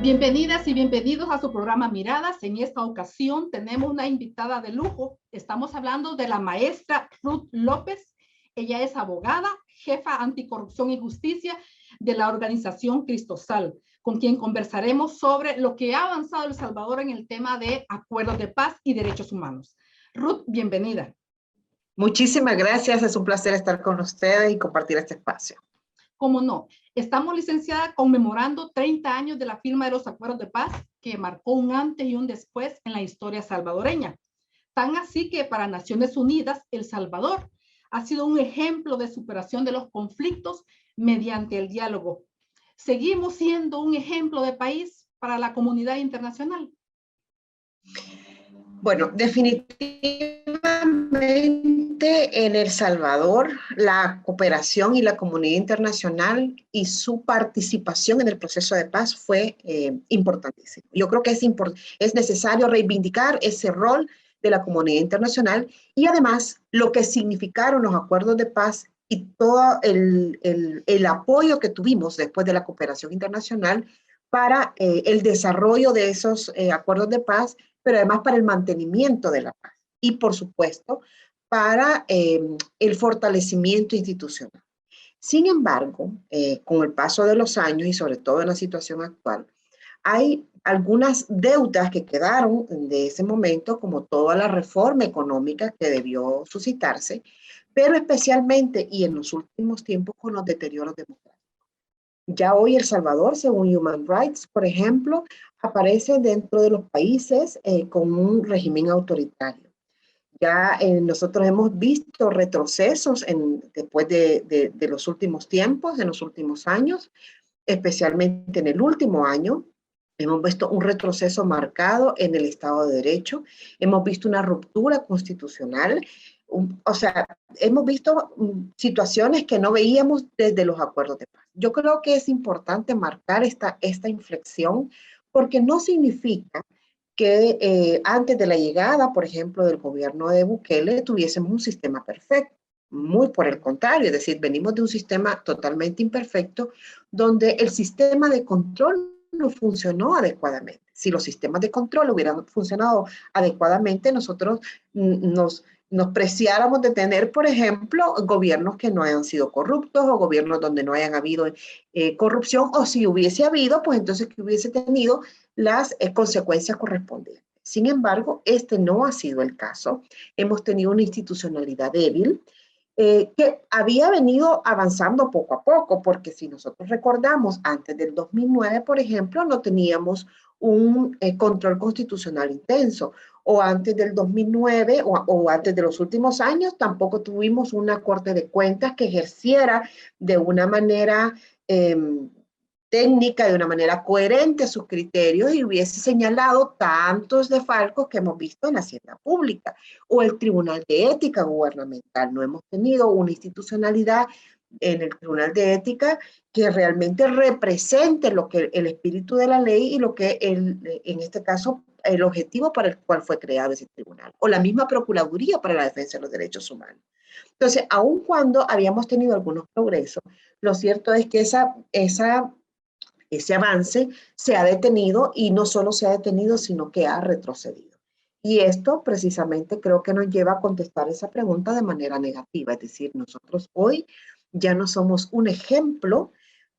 Bienvenidas y bienvenidos a su programa Miradas. En esta ocasión tenemos una invitada de lujo. Estamos hablando de la maestra Ruth López. Ella es abogada, jefa anticorrupción y justicia de la organización Cristosal, con quien conversaremos sobre lo que ha avanzado El Salvador en el tema de acuerdos de paz y derechos humanos. Ruth, bienvenida. Muchísimas gracias. Es un placer estar con ustedes y compartir este espacio. Cómo no, estamos, licenciada, conmemorando 30 años de la firma de los acuerdos de paz que marcó un antes y un después en la historia salvadoreña. Tan así que para Naciones Unidas, El Salvador ha sido un ejemplo de superación de los conflictos mediante el diálogo. ¿Seguimos siendo un ejemplo de país para la comunidad internacional? Bueno, definitivamente en El Salvador la cooperación y la comunidad internacional y su participación en el proceso de paz fue importantísimo. Yo creo que es necesario reivindicar ese rol de la comunidad internacional y además lo que significaron los acuerdos de paz y todo el apoyo que tuvimos después de la cooperación internacional para el desarrollo de esos acuerdos de paz, pero además para el mantenimiento de la paz y, por supuesto, para el fortalecimiento institucional. Sin embargo, con el paso de los años y sobre todo en la situación actual, hay algunas deudas que quedaron de ese momento, como toda la reforma económica que debió suscitarse, pero especialmente y en los últimos tiempos con los deterioros democráticos. Ya hoy El Salvador, según Human Rights, por ejemplo, aparece dentro de los países con un régimen autoritario. Ya nosotros hemos visto retrocesos después de los últimos tiempos, en los últimos años, especialmente en el último año. Hemos visto un retroceso marcado en el Estado de Derecho, hemos visto una ruptura constitucional, o sea, hemos visto situaciones que no veíamos desde los acuerdos de paz. Yo creo que es importante marcar esta inflexión porque no significa que antes de la llegada, por ejemplo, del gobierno de Bukele, tuviésemos un sistema perfecto. Muy por el contrario, es decir, venimos de un sistema totalmente imperfecto donde el sistema de control no funcionó adecuadamente. Si los sistemas de control hubieran funcionado adecuadamente, nosotros nos preciáramos de tener, por ejemplo, gobiernos que no hayan sido corruptos o gobiernos donde no hayan habido corrupción, o si hubiese habido, pues entonces que hubiese tenido las consecuencias correspondientes. Sin embargo, este no ha sido el caso. Hemos tenido una institucionalidad débil que había venido avanzando poco a poco, porque si nosotros recordamos, antes del 2009, por ejemplo, no teníamos un control constitucional intenso, o antes del 2009 o antes de los últimos años, tampoco tuvimos una Corte de Cuentas que ejerciera de una manera técnica, de una manera coherente sus criterios y hubiese señalado tantos desfalcos que hemos visto en la Hacienda Pública o el Tribunal de Ética Gubernamental. No hemos tenido una institucionalidad en el Tribunal de Ética que realmente represente lo que el espíritu de la ley y lo que en este caso el objetivo para el cual fue creado ese tribunal, o la misma Procuraduría para la Defensa de los Derechos Humanos. Entonces, aun cuando habíamos tenido algunos progresos, lo cierto es que ese avance se ha detenido y no solo se ha detenido, sino que ha retrocedido. Y esto precisamente creo que nos lleva a contestar esa pregunta de manera negativa, es decir, nosotros hoy ya no somos un ejemplo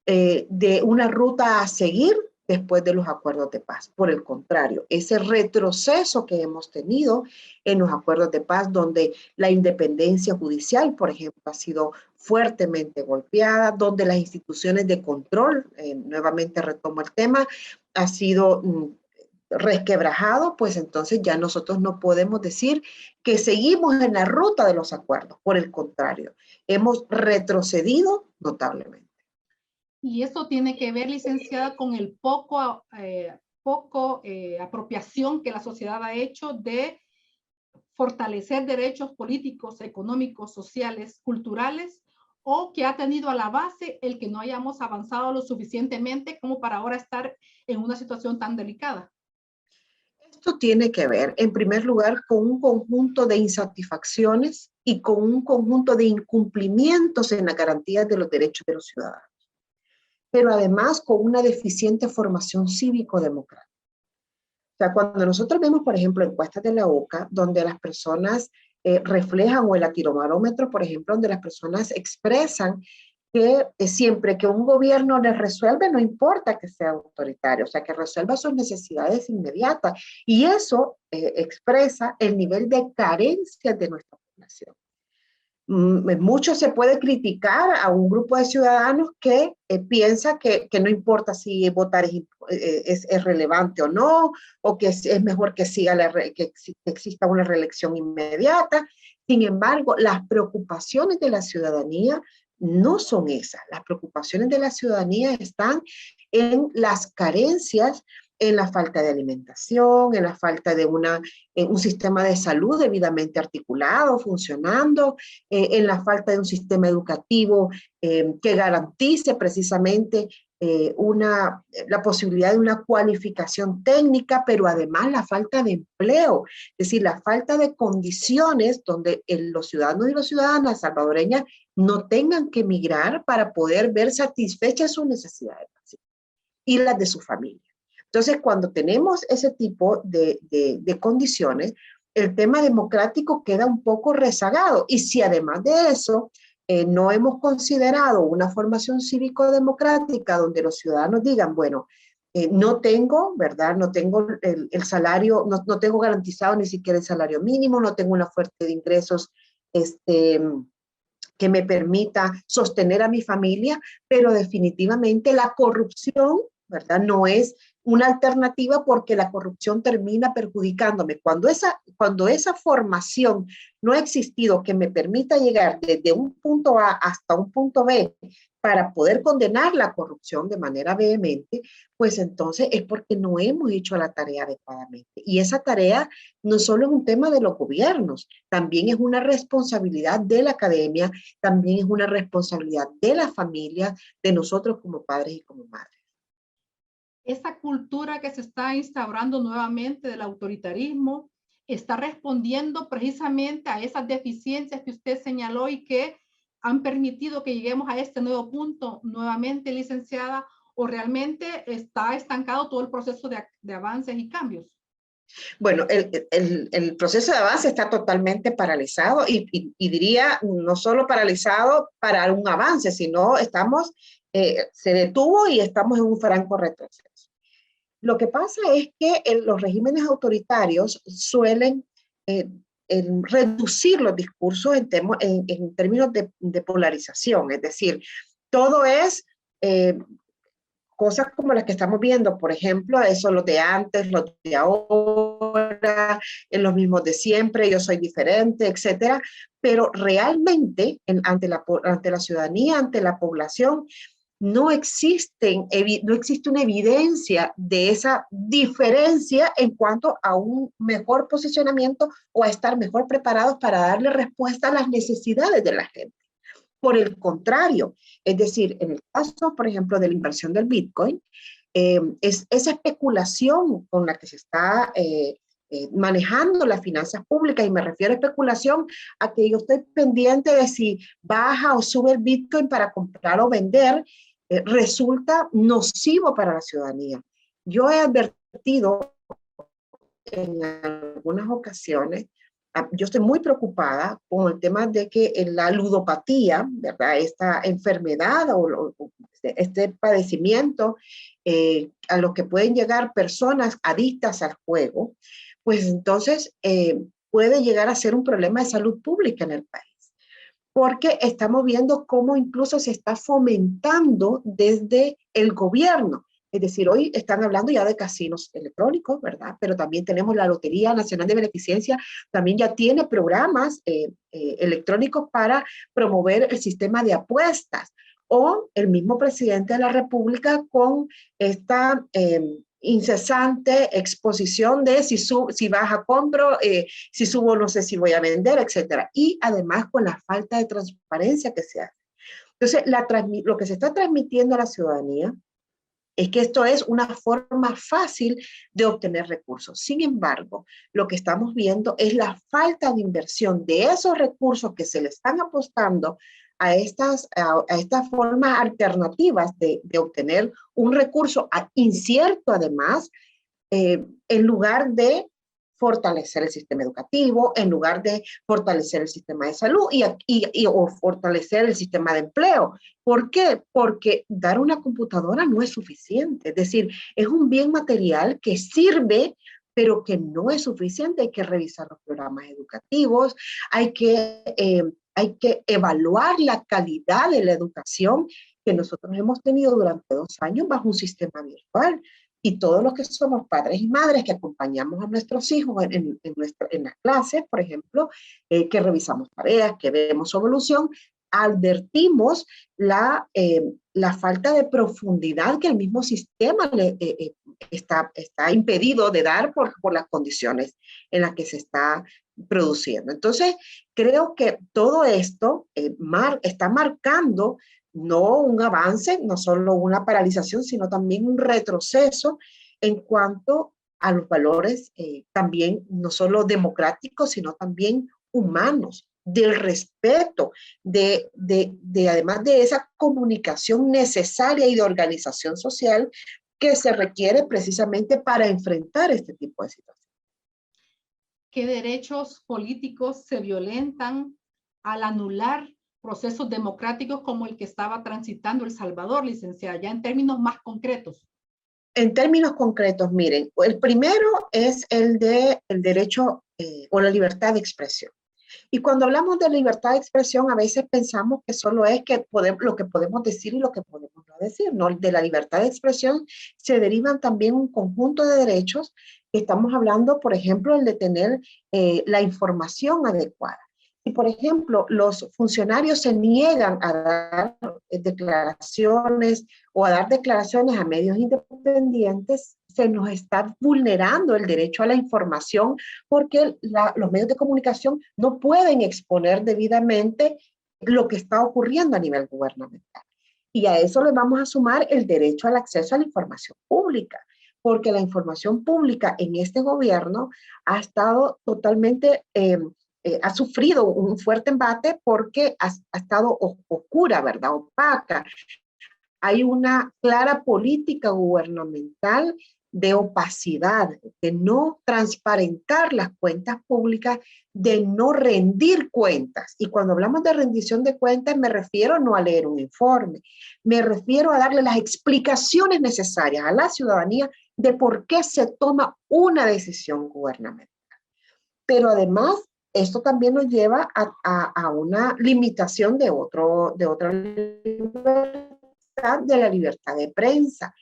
de una ruta a seguir después de los acuerdos de paz. Por el contrario, ese retroceso que hemos tenido en los acuerdos de paz, donde la independencia judicial, por ejemplo, ha sido fuertemente golpeada, donde las instituciones de control, nuevamente retomo el tema, ha sido resquebrajado, pues entonces ya nosotros no podemos decir que seguimos en la ruta de los acuerdos. Por el contrario, hemos retrocedido notablemente. Y eso tiene que ver, licenciada, con el poco apropiación que la sociedad ha hecho de fortalecer derechos políticos, económicos, sociales, culturales, o que ha tenido a la base el que no hayamos avanzado lo suficientemente como para ahora estar en una situación tan delicada. Esto tiene que ver, en primer lugar, con un conjunto de insatisfacciones y con un conjunto de incumplimientos en la garantía de los derechos de los ciudadanos. pero además con una deficiente formación cívico-democrática. O sea, cuando nosotros vemos, por ejemplo, encuestas de la OCA, donde las personas reflejan, o el latirobarómetro, por ejemplo, donde las personas expresan que siempre que un gobierno les resuelve, no importa que sea autoritario, o sea, que resuelva sus necesidades inmediatas. Y eso expresa el nivel de carencia de nuestra población. Mucho se puede criticar a un grupo de ciudadanos que piensa que no importa si votar es relevante o no, o que es mejor que, que exista una reelección inmediata. Sin embargo, las preocupaciones de la ciudadanía no son esas. Las preocupaciones de la ciudadanía están en las carencias, en la falta de alimentación, en la falta de un sistema de salud debidamente articulado, funcionando, en la falta de un sistema educativo que garantice precisamente la posibilidad de una cualificación técnica, pero además la falta de empleo, es decir, la falta de condiciones donde los ciudadanos y las ciudadanas salvadoreñas no tengan que emigrar para poder ver satisfechas sus necesidades y las de su familia. Entonces, cuando tenemos ese tipo de condiciones, el tema democrático queda un poco rezagado. Y si además de eso no hemos considerado una formación cívico-democrática donde los ciudadanos digan, bueno, no tengo, ¿verdad? No tengo el salario, no tengo garantizado ni siquiera el salario mínimo, no tengo una fuente de ingresos que me permita sostener a mi familia, pero definitivamente la corrupción, ¿verdad? No es una alternativa, porque la corrupción termina perjudicándome. Cuando esa formación no ha existido que me permita llegar desde un punto A hasta un punto B para poder condenar la corrupción de manera vehemente, pues entonces es porque no hemos hecho la tarea adecuadamente. Y esa tarea no solo es un tema de los gobiernos, también es una responsabilidad de la academia, también es una responsabilidad de la familia, de nosotros como padres y como madres. Esa cultura que se está instaurando nuevamente del autoritarismo está respondiendo precisamente a esas deficiencias que usted señaló y que han permitido que lleguemos a este nuevo punto nuevamente, licenciada, o realmente está estancado todo el proceso de avances y cambios. Bueno, el proceso de avance está totalmente paralizado y diría no solo paralizado para un avance, sino se detuvo y estamos en un franco retroceso. Lo que pasa es que los regímenes autoritarios suelen reducir los discursos en términos de polarización, es decir, todo es cosas como las que estamos viendo, por ejemplo, eso los de antes, los de ahora, los mismos de siempre, yo soy diferente, etcétera, pero realmente ante la ciudadanía, ante la población, no existe una evidencia de esa diferencia en cuanto a un mejor posicionamiento o a estar mejor preparados para darle respuesta a las necesidades de la gente. Por el contrario, es decir, en el caso, por ejemplo, de la inversión del Bitcoin, es esa especulación con la que se está manejando las finanzas públicas, y me refiero a especulación a que yo estoy pendiente de si baja o sube el Bitcoin para comprar o vender, resulta nocivo para la ciudadanía. Yo he advertido en algunas ocasiones, yo estoy muy preocupada con el tema de que la ludopatía, ¿verdad? Esta enfermedad o este padecimiento a los que pueden llegar personas adictas al juego, pues entonces puede llegar a ser un problema de salud pública en el país. Porque estamos viendo cómo incluso se está fomentando desde el gobierno. Es decir, hoy están hablando ya de casinos electrónicos, ¿verdad? Pero también tenemos la Lotería Nacional de Beneficencia, también ya tiene programas electrónicos para promover el sistema de apuestas. O el mismo presidente de la República con esta incesante exposición de si baja compro, si subo no sé si voy a vender, etcétera. Y además con la falta de transparencia que se hace. Entonces, lo que se está transmitiendo a la ciudadanía es que esto es una forma fácil de obtener recursos. Sin embargo, lo que estamos viendo es la falta de inversión de esos recursos que se le están apostando a estas formas alternativas de obtener un recurso incierto además, en lugar de fortalecer el sistema educativo, en lugar de fortalecer el sistema de salud o fortalecer el sistema de empleo. ¿Por qué? Porque dar una computadora no es suficiente. Es decir, es un bien material que sirve, pero que no es suficiente. Hay que revisar los programas educativos, hay que evaluar la calidad de la educación que nosotros hemos tenido durante 2 años bajo un sistema virtual. Y todos los que somos padres y madres que acompañamos a nuestros hijos en las clases, por ejemplo, que revisamos tareas, que vemos su evolución, advertimos la falta de profundidad que el mismo sistema está impedido de dar por las condiciones en las que se está produciendo. Entonces, creo que todo esto está marcando no un avance, no solo una paralización, sino también un retroceso en cuanto a los valores también no solo democráticos, sino también humanos, del respeto, además de esa comunicación necesaria y de organización social que se requiere precisamente para enfrentar este tipo de situaciones. ¿Qué derechos políticos se violentan al anular procesos democráticos como el que estaba transitando El Salvador, licenciada, ya en términos más concretos? En términos concretos, miren, el primero es el derecho o la libertad de expresión. Y cuando hablamos de libertad de expresión, a veces pensamos que solo es lo que podemos decir y lo que podemos no decir. No, de la libertad de expresión se derivan también un conjunto de derechos. Estamos hablando, por ejemplo, el de tener la información adecuada. Si, por ejemplo, los funcionarios se niegan a dar declaraciones o a dar declaraciones a medios independientes, se nos está vulnerando el derecho a la información porque los medios de comunicación no pueden exponer debidamente lo que está ocurriendo a nivel gubernamental. Y a eso le vamos a sumar el derecho al acceso a la información pública, porque la información pública en este gobierno ha estado totalmente... ha sufrido un fuerte embate porque ha estado oscura, ¿verdad? Opaca. Hay una clara política gubernamental de opacidad, de no transparentar las cuentas públicas, de no rendir cuentas. Y cuando hablamos de rendición de cuentas, me refiero no a leer un informe, me refiero a darle las explicaciones necesarias a la ciudadanía de por qué se toma una decisión gubernamental. Pero además, esto también nos lleva a una limitación de otra libertad, de la libertad de prensa.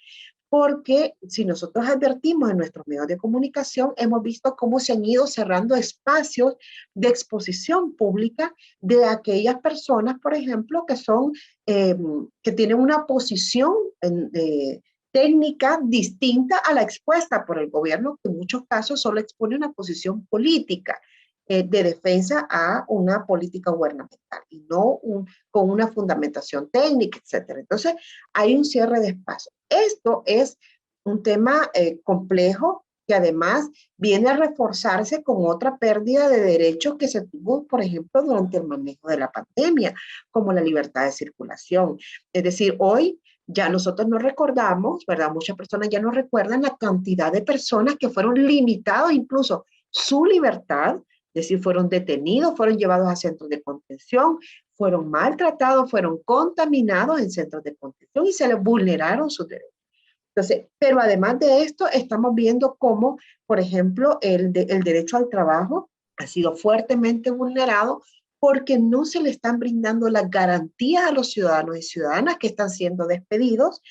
Porque si nosotros advertimos en nuestros medios de comunicación, hemos visto cómo se han ido cerrando espacios de exposición pública de aquellas personas, por ejemplo, que tienen una posición técnica distinta a la expuesta por el gobierno, que en muchos casos solo expone una posición política de defensa a una política gubernamental y no con una fundamentación técnica, etcétera. Entonces, hay un cierre de espacio. Esto es un tema complejo que además viene a reforzarse con otra pérdida de derechos que se tuvo, por ejemplo, durante el manejo de la pandemia, como la libertad de circulación. Es decir, hoy ya nosotros no recordamos, ¿verdad? Muchas personas ya no recuerdan la cantidad de personas que fueron limitados incluso su libertad, es decir, fueron detenidos, fueron llevados a centros de contención, fueron maltratados, fueron contaminados en centros de contención y se les vulneraron sus derechos. Entonces, pero además de esto, estamos viendo cómo, por ejemplo, el derecho al trabajo ha sido fuertemente vulnerado porque no se le están brindando las garantías a los ciudadanos y ciudadanas que están siendo despedidos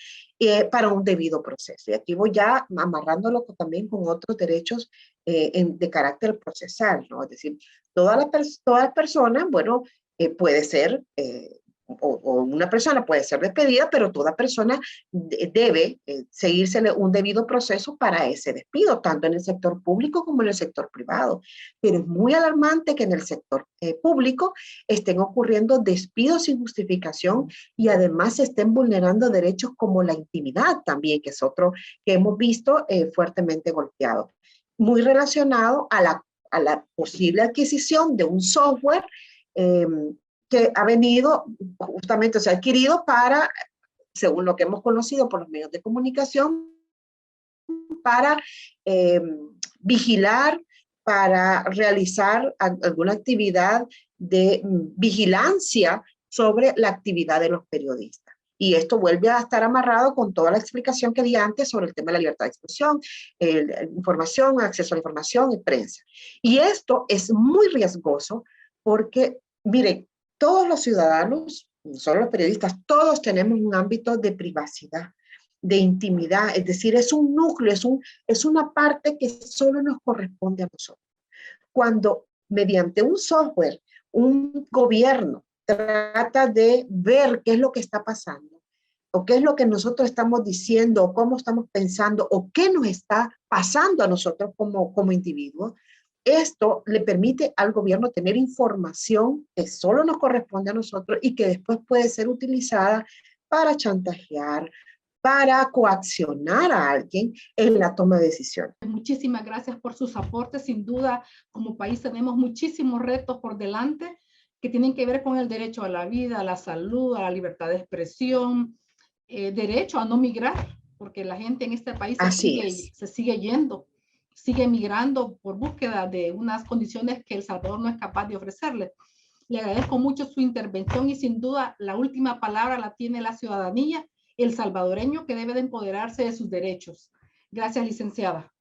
para un debido proceso. Y aquí voy ya amarrándolo también con otros derechos de carácter procesal, ¿no? Es decir, todas las personas, bueno, puede ser, o una persona puede ser despedida, pero toda persona debe seguírsele un debido proceso para ese despido, tanto en el sector público como en el sector privado. Pero es muy alarmante que en el sector público estén ocurriendo despidos sin justificación y además se estén vulnerando derechos como la intimidad también, que es otro que hemos visto fuertemente golpeado. Muy relacionado a la posible adquisición de un software que ha venido justamente, se ha adquirido para, según lo que hemos conocido por los medios de comunicación, para vigilar, para realizar alguna actividad de vigilancia sobre la actividad de los periodistas. Y esto vuelve a estar amarrado con toda la explicación que di antes sobre el tema de la libertad de expresión, información, acceso a la información y prensa. Y esto es muy riesgoso porque, miren, todos los ciudadanos, no solo los periodistas, todos tenemos un ámbito de privacidad, de intimidad, es decir, es un núcleo, es una parte que solo nos corresponde a nosotros. Cuando mediante un software, un gobierno trata de ver qué es lo que está pasando, o qué es lo que nosotros estamos diciendo, o cómo estamos pensando, o qué nos está pasando a nosotros como individuos, esto le permite al gobierno tener información que solo nos corresponde a nosotros y que después puede ser utilizada para chantajear, para coaccionar a alguien en la toma de decisiones. Muchísimas gracias por sus aportes. Sin duda, como país tenemos muchísimos retos por delante que tienen que ver con el derecho a la vida, a la salud, a la libertad de expresión, derecho a no migrar, porque la gente en este país se sigue yendo, sigue migrando por búsqueda de unas condiciones que El Salvador no es capaz de ofrecerle. Le agradezco mucho su intervención y sin duda la última palabra la tiene la ciudadanía, el salvadoreño, que debe de empoderarse de sus derechos. Gracias, licenciada.